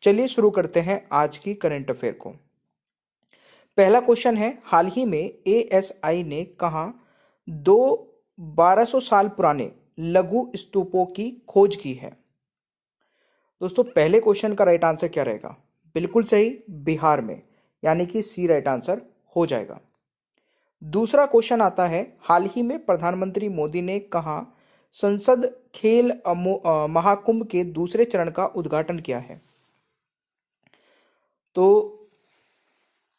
चलिए शुरू करते हैं आज की करंट अफेयर को। पहला क्वेश्चन है, हाल ही में एएसआई ने कहा दो 1200 साल पुराने लघु स्तूपों की खोज की है। दोस्तों पहले क्वेश्चन का राइट आंसर क्या रहेगा? बिल्कुल सही, बिहार में, यानी कि सी राइट आंसर हो जाएगा। दूसरा क्वेश्चन आता है, हाल ही में प्रधानमंत्री मोदी ने कहा संसद खेल महाकुंभ के दूसरे चरण का उद्घाटन किया है। तो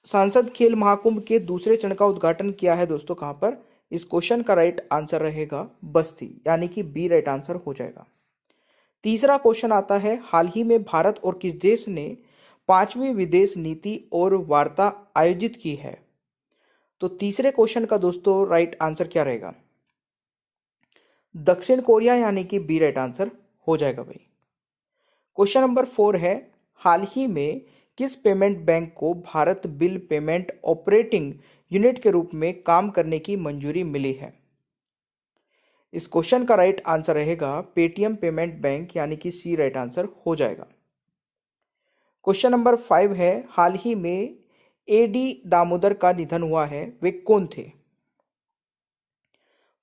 सांसद खेल महाकुंभ के दूसरे चरण का उद्घाटन किया है दोस्तों कहां पर? इस क्वेश्चन का राइट आंसर रहेगा बस्ती, यानी कि बी राइट आंसर हो जाएगा। तीसरा क्वेश्चन आता है, हाल ही में भारत और किस देश ने 5वीं विदेश नीति और वार्ता आयोजित की है? तो तीसरे क्वेश्चन का दोस्तों राइट आंसर क्या रहेगा? दक्षिण कोरिया, यानी कि बी राइट आंसर हो जाएगा भाई। क्वेश्चन नंबर 4 है, हाल ही में किस पेमेंट बैंक को Bharat bill payment operating unit के रूप में काम करने की मंजूरी मिली है? इस क्वेश्चन का राइट आंसर रहेगा पेटीएम पेमेंट बैंक, यानी कि सी राइट आंसर हो जाएगा। क्वेश्चन नंबर 5 है, हाल ही में एडी दामोदर का निधन हुआ है, वे कौन थे?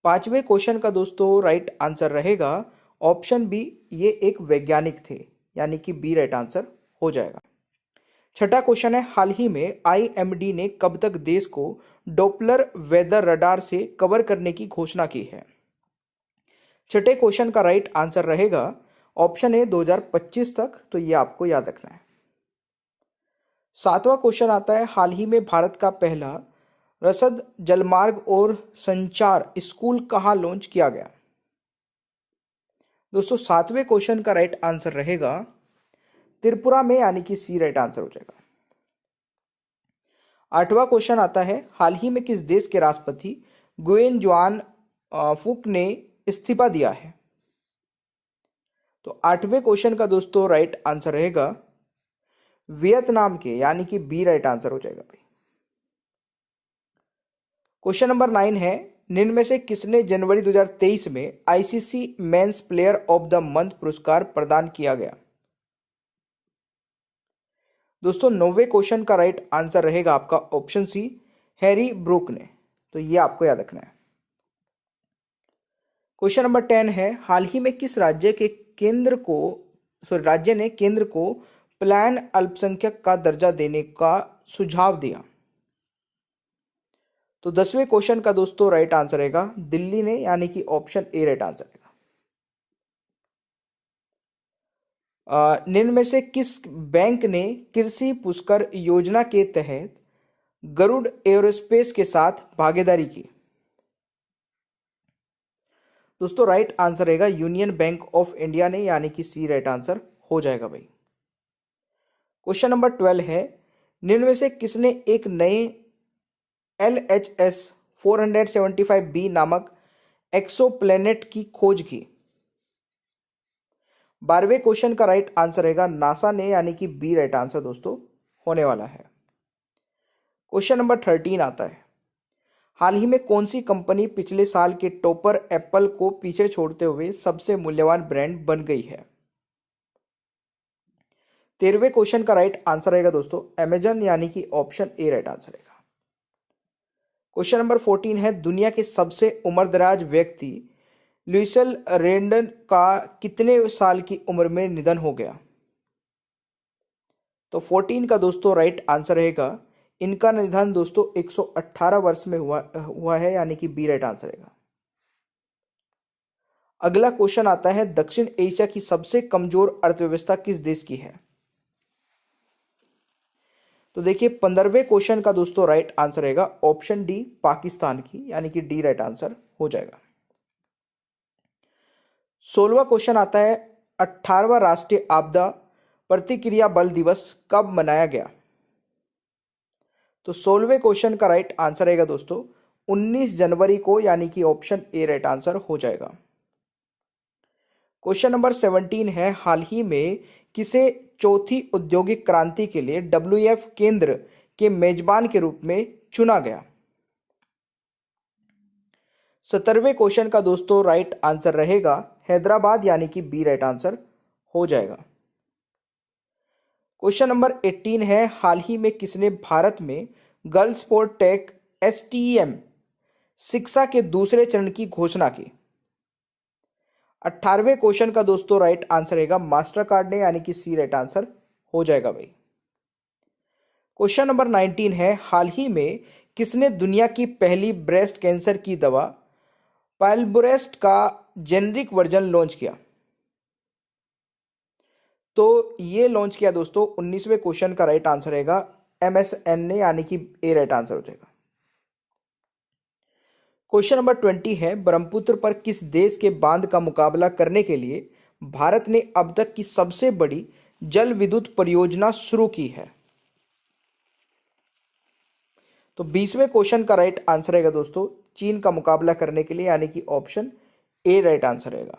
पांचवें क्वेश्चन का दोस्तों राइट आंसर रहेगा ऑप्शन बी, ये एक वैज्ञानिक थे, यानी कि बी राइट आंसर हो जाएगा। छठा क्वेश्चन है, हाल ही में आईएमडी ने कब तक देश को डॉपलर वेदर रडार से कवर करने की घोषणा की है? छठे क्वेश्चन का राइट आंसर रहेगा ऑप्शन ए 2025 तक, तो ये आपको याद रखना है। सातवां क्वेश्चन आता है, हाल ही में भारत का पहला रसद जलमार्ग और संचार स्कूल कहां लॉन्च किया गया? दोस्तों सातवें क्वेश्चन का राइट आंसर रहेगा त्रिपुरा में, यानी कि सी राइट आंसर हो जाएगा। आठवां क्वेश्चन आता है, हाल ही में किस देश के राष्ट्रपति गुयेन जुआन फुक ने इस्तीफा दिया है? तो आठवें क्वेश्चन का दोस्तों राइट आंसर रहेगा वियतनाम के, यानी कि बी राइट आंसर हो जाएगा भाई। क्वेश्चन नंबर 9 है, निम्न में से किसने जनवरी 2023 में ICC men's player of the month पुरस्कार प्रदान किया गया? दोस्तों 9वें क्वेश्चन का राइट आंसर रहेगा आपका ऑप्शन सी, हैरी ब्रूक ने, तो ये आपको याद रखना है। क्वेश्चन नंबर 10 है, हाल ही में किस राज्य ने केंद्र को प्लान अल्पसंख्यक का दर्जा देने का सुझाव दिया? तो 10वें क्वेश्चन का दोस्तों राइट आंसर रहेगा दिल्ली ने, यानी कि ऑप्शन ए राइट आंसर रहेगा। निम्न में से किस बैंक ने कृषि पुष्कर योजना के तहत गरुड़ एयरोस्पेस के साथ भागीदारी की? दोस्तों राइट आंसर रहेगा यूनियन बैंक ऑफ इंडिया ने, यानी कि सी राइट आंसर हो जाएगा भाई। क्वेश्चन नंबर 12 है, निम्न में से किसने एक नए LHS 475b नामक एक्सोप्लैनेट की खोज की? 12वें क्वेश्चन का राइट आंसर रहेगा नासा ने, यानी कि बी राइट आंसर दोस्तों होने वाला है। क्वेश्चन नंबर 13 आता है, हाल ही में कौन सी कंपनी पिछले साल के टॉपर एप्पल को पीछे छोड़ते हुए सबसे मूल्यवान ब्रांड बन गई है? 13वें क्वेश्चन का राइट आंसर रहेगा दोस्तों अमेजन, यानी कि ऑप्शन ए राइट आंसर रहेगा। क्वेश्चन नंबर 14 है, दुनिया के सबसे उम्रदराज व्यक्ति लुइसल रेंडन का कितने साल की उम्र में निधन हो गया? तो 14 का दोस्तों राइट आंसर रहेगा, इनका निधन दोस्तों 118 वर्ष में हुआ है, यानी कि बी राइट आंसर रहेगा। अगला क्वेश्चन आता है, दक्षिण एशिया की सबसे कमजोर अर्थव्यवस्था किस देश की है? तो देखिए 15वें क्वेश्चन का दोस्तों राइट आंसर रहेगा ऑप्शन डी, पाकिस्तान की, यानी कि डी राइट आंसर हो जाएगा। 16वां क्वेश्चन आता है, 18वां राष्ट्रीय आपदा प्रतिक्रिया बल दिवस कब मनाया गया? तो 16वें क्वेश्चन का राइट आंसर रहेगा दोस्तों 19 जनवरी को, यानी कि ऑप्शन ए राइट आंसर हो जाएगा। क्वेश्चन नंबर 17 है, हाल ही में किसे चौथी औद्योगिक क्रांति के लिए WEF केंद्र के मेजबान के रूप में चुना गया? 17वें क्वेश्चन का दोस्तों राइट आंसर रहेगा हैदराबाद, यानी कि बी राइट आंसर हो जाएगा। क्वेश्चन नंबर 18 है, हाल ही में किसने भारत में गर्ल्स फॉर टेक STEM शिक्षा के दूसरे चरण की घोषणा की? 18वें क्वेश्चन का दोस्तों राइट आंसर रहेगा मास्टर कार्ड ने, यानी कि सी राइट आंसर हो जाएगा भाई। क्वेश्चन नंबर 19 है, हाल ही में किसने दुनिया की पहली ब्रेस्ट कैंसर की दवा पाइलबोरेस्ट का जेनरिक वर्जन लॉन्च किया? तो ये लॉन्च किया दोस्तों 19वें क्वेश्चन का राइट आंसर रहेगा MSN ने, यानी कि ए राइट आंसर हो जाएगा। क्वेश्चन नंबर 20 है, ब्रह्मपुत्र पर किस देश के बांध का मुकाबला करने के लिए भारत ने अब तक की सबसे बड़ी जल विद्युत परियोजना शुरू की है? तो 20वें क्वेश्चन का राइट आंसर रहेगा दोस्तों चीन का मुकाबला करने के लिए, यानी कि ऑप्शन ए राइट आंसर रहेगा।